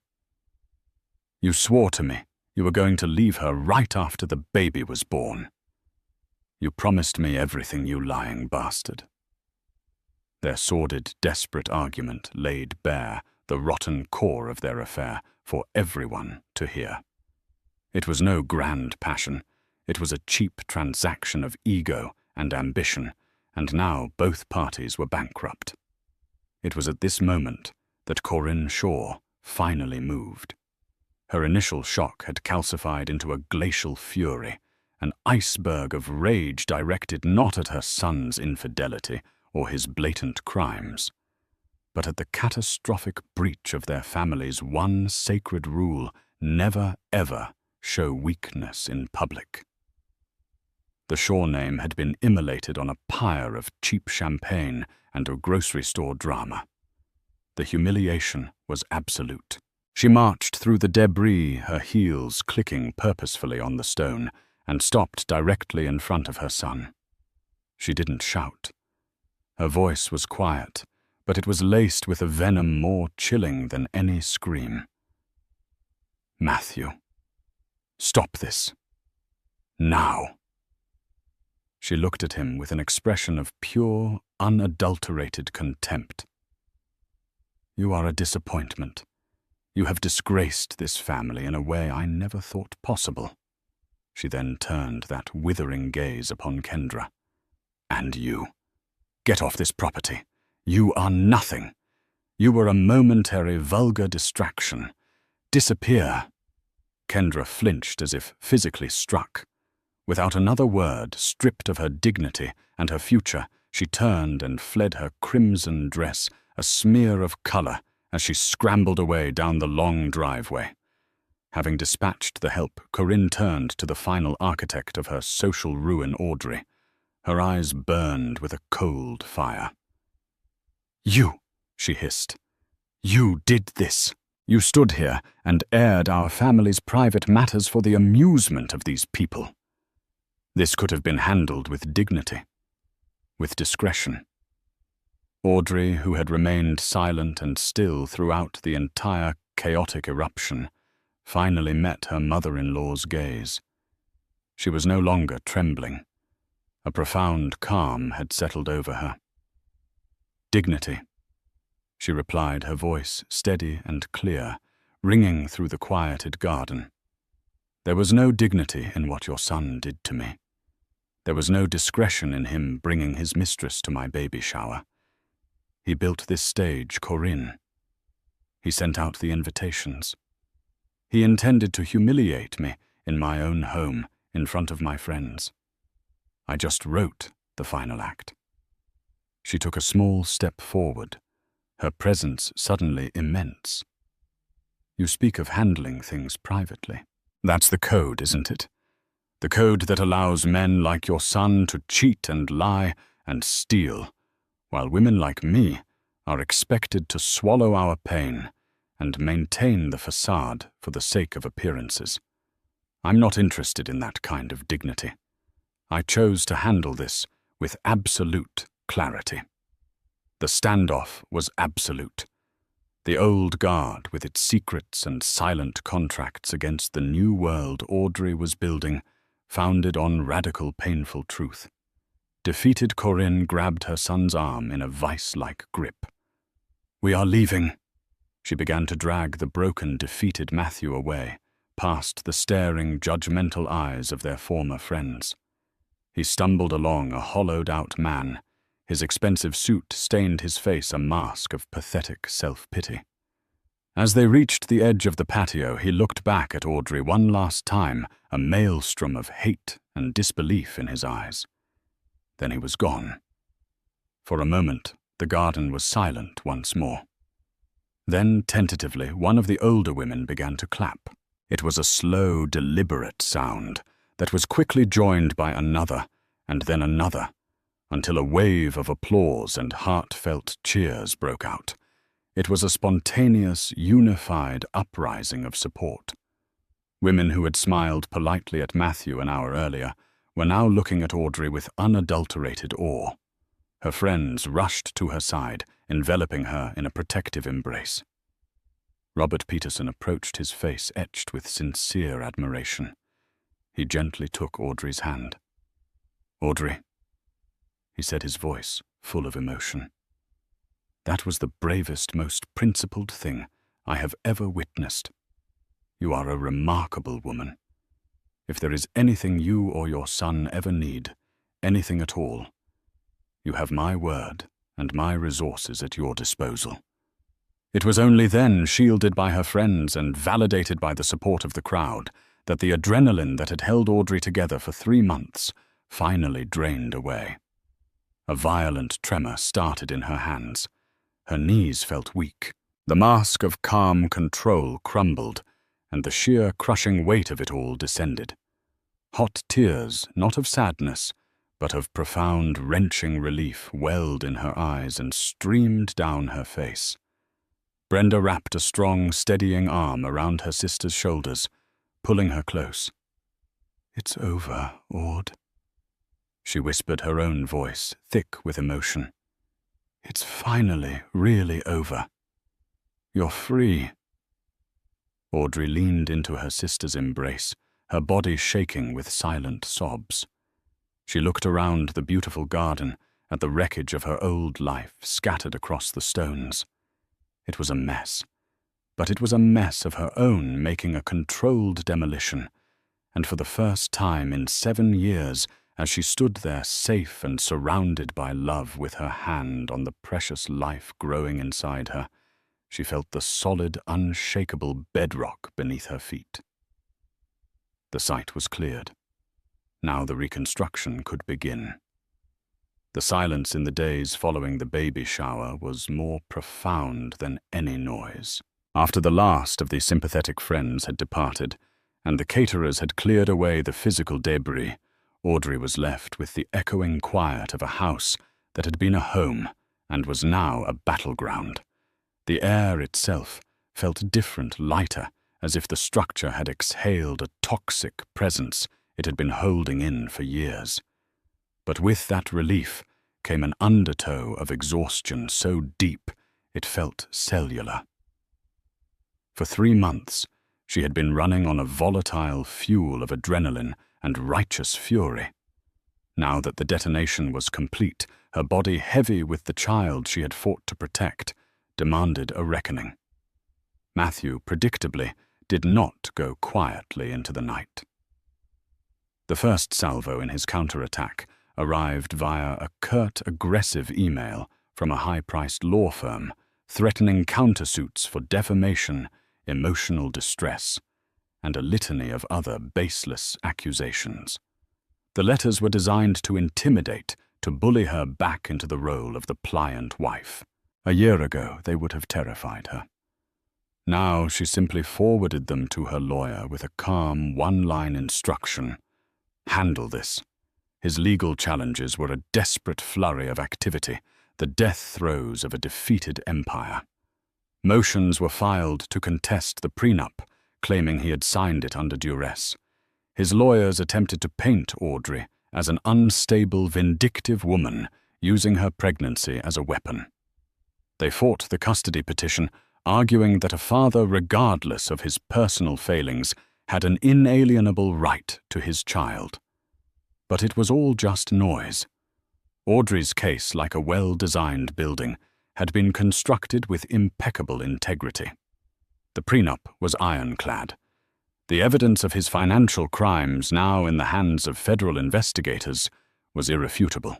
You swore to me you were going to leave her right after the baby was born. You promised me everything, you lying bastard." Their sordid, desperate argument laid bare the rotten core of their affair for everyone to hear. It was no grand passion. It was a cheap transaction of ego and ambition, and now both parties were bankrupt. It was at this moment that Corinne Shaw finally moved. Her initial shock had calcified into a glacial fury, an iceberg of rage directed not at her son's infidelity or his blatant crimes, but at the catastrophic breach of their family's one sacred rule: never, ever show weakness in public. The Shaw name had been immolated on a pyre of cheap champagne and a grocery store drama. The humiliation was absolute. She marched through the debris, her heels clicking purposefully on the stone, and stopped directly in front of her son. She didn't shout. Her voice was quiet, but it was laced with a venom more chilling than any scream. "Matthew, stop this. Now." She looked at him with an expression of pure, unadulterated contempt. "You are a disappointment. You have disgraced this family in a way I never thought possible." She then turned that withering gaze upon Kendra. "And you. Get off this property. You are nothing. You were a momentary, vulgar distraction. Disappear." Kendra flinched as if physically struck. Without another word, stripped of her dignity and her future, she turned and fled, her crimson dress a smear of color as she scrambled away down the long driveway. Having dispatched the help, Corinne turned to the final architect of her social ruin, Audrey. Her eyes burned with a cold fire. "You," she hissed. "You did this. You stood here and aired our family's private matters for the amusement of these people. This could have been handled with dignity, with discretion." Audrey, who had remained silent and still throughout the entire chaotic eruption, finally met her mother-in-law's gaze. She was no longer trembling. A profound calm had settled over her. "Dignity," she replied, her voice steady and clear, ringing through the quieted garden. "There was no dignity in what your son did to me. There was no discretion in him bringing his mistress to my baby shower. He built this stage, Corinne. He sent out the invitations. He intended to humiliate me in my own home, in front of my friends. I just wrote the final act." She took a small step forward, her presence suddenly immense. You speak of handling things privately. That's the code, isn't it? The code that allows men like your son to cheat and lie and steal, while women like me are expected to swallow our pain and maintain the facade for the sake of appearances. I'm not interested in that kind of dignity. I chose to handle this with absolute clarity. The standoff was absolute. The old guard, with its secrets and silent contracts against the new world Audrey was building, founded on radical, painful truth. Defeated Corinne grabbed her son's arm in a vice-like grip. "We are leaving." She began to drag the broken, defeated Matthew away, past the staring, judgmental eyes of their former friends. He stumbled along, a hollowed-out man. His expensive suit stained his face a mask of pathetic self-pity. As they reached the edge of the patio, he looked back at Audrey one last time, a maelstrom of hate and disbelief in his eyes. Then he was gone. For a moment, the garden was silent once more. Then, tentatively, one of the older women began to clap. It was a slow, deliberate sound that was quickly joined by another, and then another, until a wave of applause and heartfelt cheers broke out. It was a spontaneous, unified uprising of support. Women who had smiled politely at Matthew an hour earlier were now looking at Audrey with unadulterated awe. Her friends rushed to her side, enveloping her in a protective embrace. Robert Peterson approached, his face etched with sincere admiration. He gently took Audrey's hand. "Audrey," he said, his voice full of emotion, "that was the bravest, most principled thing I have ever witnessed. You are a remarkable woman. If there is anything you or your son ever need, anything at all, you have my word and my resources at your disposal." It was only then, shielded by her friends and validated by the support of the crowd, that the adrenaline that had held Audrey together for 3 months finally drained away. A violent tremor started in her hands. Her knees felt weak. The mask of calm control crumbled, and the sheer crushing weight of it all descended. Hot tears, not of sadness, but of profound, wrenching relief, welled in her eyes and streamed down her face. Brenda wrapped a strong, steadying arm around her sister's shoulders, pulling her close. "It's over, Aud," she whispered, her own voice thick with emotion. "It's finally really over. You're free." Audrey leaned into her sister's embrace, her body shaking with silent sobs. She looked around the beautiful garden at the wreckage of her old life scattered across the stones. It was a mess, but it was a mess of her own, making a controlled demolition, and for the first time in 7 years, as she stood there safe and surrounded by love with her hand on the precious life growing inside her, she felt the solid, unshakable bedrock beneath her feet. The site was cleared. Now the reconstruction could begin. The silence in the days following the baby shower was more profound than any noise. After the last of the sympathetic friends had departed, and the caterers had cleared away the physical debris, Audrey was left with the echoing quiet of a house that had been a home and was now a battleground. The air itself felt different, lighter, as if the structure had exhaled a toxic presence it had been holding in for years. But with that relief came an undertow of exhaustion so deep it felt cellular. For 3 months, she had been running on a volatile fuel of adrenaline and righteous fury. Now that the detonation was complete, her body heavy with the child she had fought to protect, demanded a reckoning. Matthew, predictably, did not go quietly into the night. The first salvo in his counterattack arrived via a curt, aggressive email from a high-priced law firm threatening countersuits for defamation, emotional distress, and a litany of other baseless accusations. The letters were designed to intimidate, to bully her back into the role of the pliant wife. A year ago, they would have terrified her. Now she simply forwarded them to her lawyer with a calm, one-line instruction. Handle this. His legal challenges were a desperate flurry of activity, the death throes of a defeated empire. Motions were filed to contest the prenup, claiming he had signed it under duress. His lawyers attempted to paint Audrey as an unstable, vindictive woman, using her pregnancy as a weapon. They fought the custody petition, arguing that a father, regardless of his personal failings, had an inalienable right to his child. But it was all just noise. Audrey's case, like a well-designed building, had been constructed with impeccable integrity. The prenup was ironclad. The evidence of his financial crimes, now in the hands of federal investigators, was irrefutable,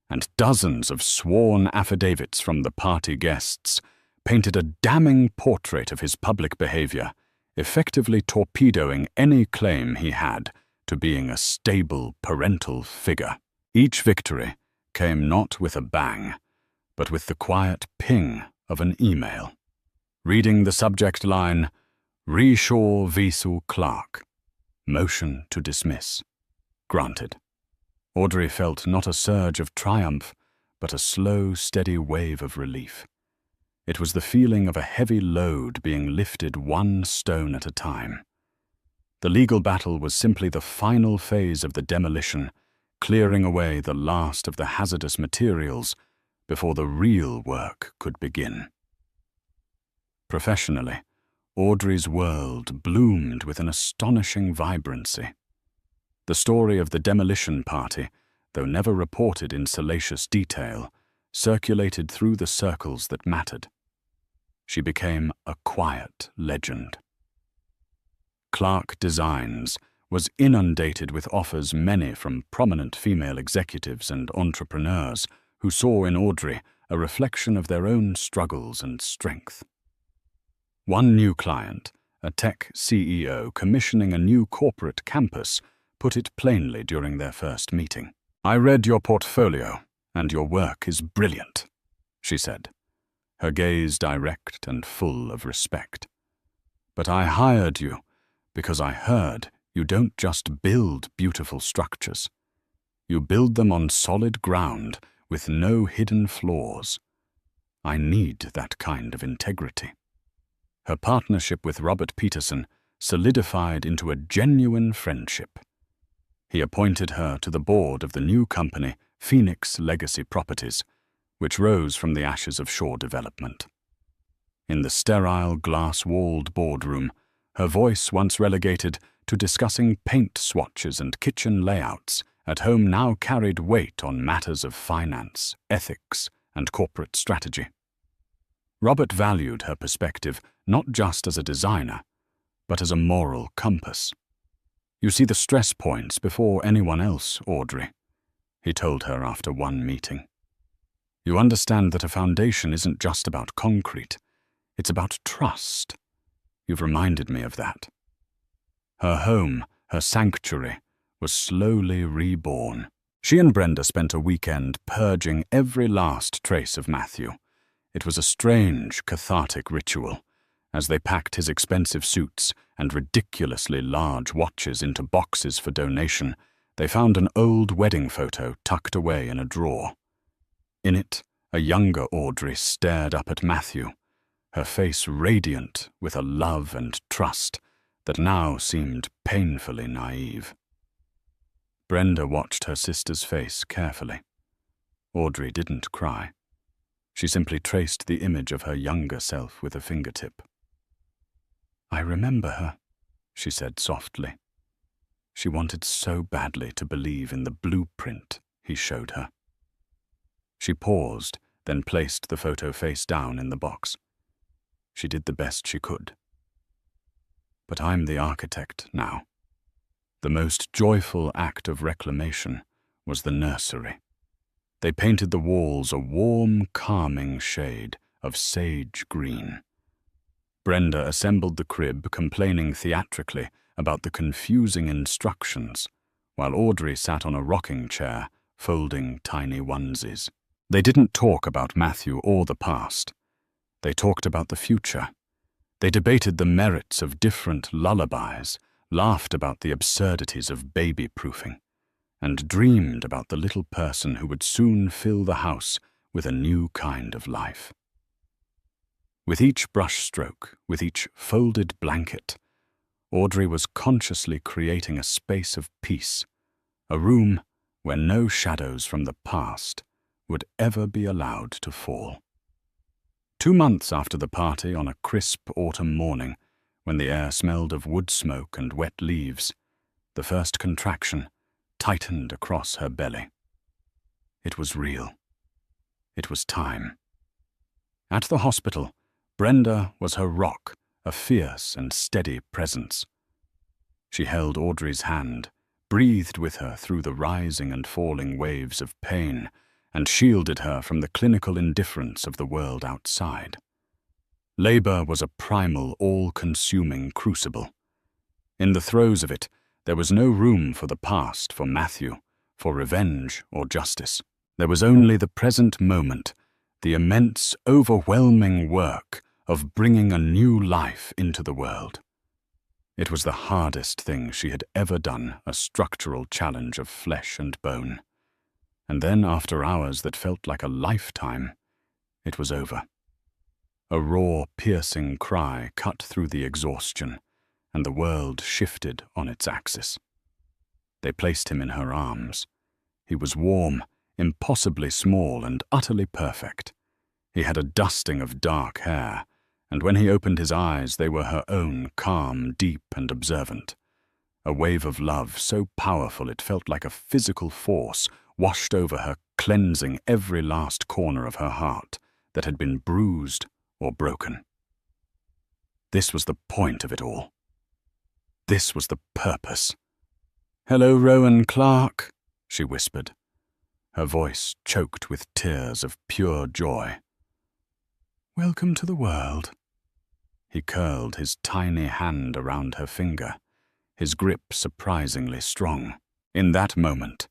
and dozens of sworn affidavits from the party guests painted a damning portrait of his public behavior, effectively torpedoing any claim he had to being a stable parental figure. Each victory came not with a bang, but with the quiet ping of an email. Reading the subject line, Reshaw Visu Clark. Motion to dismiss. Granted. Audrey felt not a surge of triumph, but a slow, steady wave of relief. It was the feeling of a heavy load being lifted one stone at a time. The legal battle was simply the final phase of the demolition, clearing away the last of the hazardous materials before the real work could begin. Professionally, Audrey's world bloomed with an astonishing vibrancy. The story of the demolition party, though never reported in salacious detail, circulated through the circles that mattered. She became a quiet legend. Clark Designs was inundated with offers, many from prominent female executives and entrepreneurs who saw in Audrey a reflection of their own struggles and strength. One new client, a tech CEO commissioning a new corporate campus, put it plainly during their first meeting. "I read your portfolio, and your work is brilliant," she said, her gaze direct and full of respect. "But I hired you because I heard you don't just build beautiful structures. You build them on solid ground with no hidden flaws. I need that kind of integrity." Her partnership with Robert Peterson solidified into a genuine friendship. He appointed her to the board of the new company, Phoenix Legacy Properties, which rose from the ashes of Shore Development. In the sterile, glass-walled boardroom, her voice, once relegated to discussing paint swatches and kitchen layouts, at home now carried weight on matters of finance, ethics, and corporate strategy. Robert valued her perspective not just as a designer, but as a moral compass. "You see the stress points before anyone else, Audrey," he told her after one meeting. "You understand that a foundation isn't just about concrete, it's about trust. You've reminded me of that." Her home, her sanctuary, was slowly reborn. She and Brenda spent a weekend purging every last trace of Matthew. It was a strange, cathartic ritual. As they packed his expensive suits and ridiculously large watches into boxes for donation, they found an old wedding photo tucked away in a drawer. In it, a younger Audrey stared up at Matthew, her face radiant with a love and trust that now seemed painfully naive. Brenda watched her sister's face carefully. Audrey didn't cry. She simply traced the image of her younger self with a fingertip. "I remember her," she said softly. She wanted so badly to believe in the blueprint he showed her. She paused, then placed the photo face down in the box. She did the best she could. "But I'm the architect now." The most joyful act of reclamation was the nursery. They painted the walls a warm, calming shade of sage green. Brenda assembled the crib, complaining theatrically about the confusing instructions, while Audrey sat on a rocking chair, folding tiny onesies. They didn't talk about Matthew or the past. They talked about the future, They debated the merits of different lullabies, laughed about the absurdities of baby-proofing, and dreamed about the little person who would soon fill the house with a new kind of life. With each brushstroke, with each folded blanket, Audrey was consciously creating a space of peace, a room where no shadows from the past would ever be allowed to fall. 2 months after the party, on a crisp autumn morning, when the air smelled of wood smoke and wet leaves, the first contraction tightened across her belly. It was real. It was time. At the hospital, Brenda was her rock, a fierce and steady presence. She held Audrey's hand, breathed with her through the rising and falling waves of pain, and shielded her from the clinical indifference of the world outside. Labor was a primal, all-consuming crucible. In the throes of it, there was no room for the past, for Matthew, for revenge or justice. There was only the present moment, the immense, overwhelming work of bringing a new life into the world. It was the hardest thing she had ever done, a structural challenge of flesh and bone. And then, after hours that felt like a lifetime, it was over. A raw, piercing cry cut through the exhaustion, and the world shifted on its axis. They placed him in her arms. He was warm, impossibly small, and utterly perfect. He had a dusting of dark hair, and when he opened his eyes, they were her own, calm, deep, and observant. A wave of love so powerful it felt like a physical force washed over her, cleansing every last corner of her heart that had been bruised or broken. This was the point of it all. This was the purpose. "Hello, Rowan Clark," she whispered, her voice choked with tears of pure joy. "Welcome to the world." He curled his tiny hand around her finger, his grip surprisingly strong. In that moment,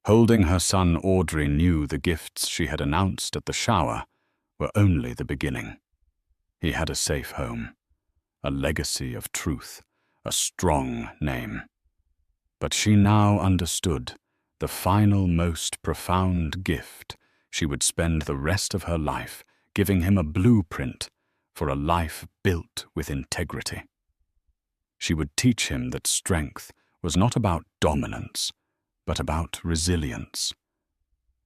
holding her son Audrey knew the gifts she had announced at the shower were only the beginning. He had a safe home, a legacy of truth, a strong name. But she now understood the final, most profound gift. She would spend the rest of her life giving him a blueprint for a life built with integrity. She would teach him that strength was not about dominance, but about resilience.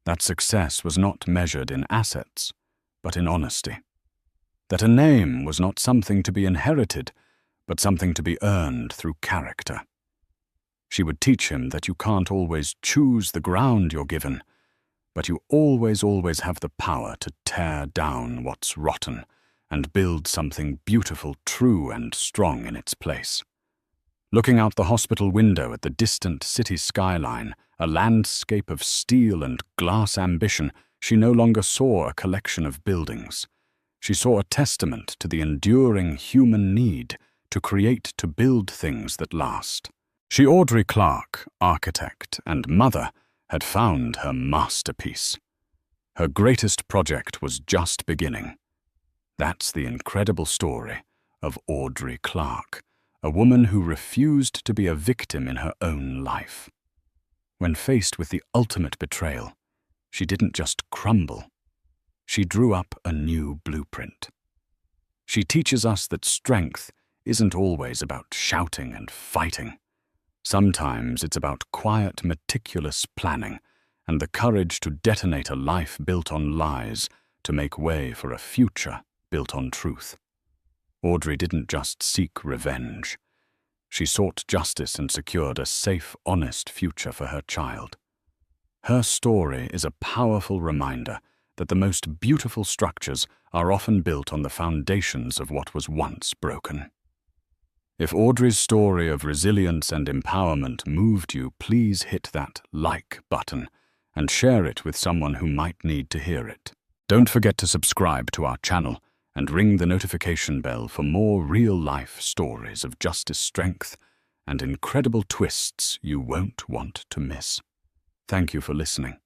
That success was not measured in assets, but in honesty. That a name was not something to be inherited, but something to be earned through character. She would teach him that you can't always choose the ground you're given, but you always have the power to tear down what's rotten and build something beautiful, true, and strong in its place. Looking out the hospital window at the distant city skyline, a landscape of steel and glass ambition, she no longer saw a collection of buildings. She saw a testament to the enduring human need to create, to build things that last. She, Audrey Clark, architect and mother, had found her masterpiece. Her greatest project was just beginning. That's the incredible story of Audrey Clark, a woman who refused to be a victim in her own life. When faced with the ultimate betrayal, she didn't just crumble. She drew up a new blueprint. She teaches us that strength isn't always about shouting and fighting. Sometimes it's about quiet, meticulous planning and the courage to detonate a life built on lies to make way for a future built on truth. Audrey didn't just seek revenge. She sought justice and secured a safe, honest future for her child. Her story is a powerful reminder that the most beautiful structures are often built on the foundations of what was once broken. If Audrey's story of resilience and empowerment moved you, please hit that like button and share it with someone who might need to hear it. Don't forget to subscribe to our channel and ring the notification bell for more real-life stories of justice, strength, and incredible twists you won't want to miss. Thank you for listening.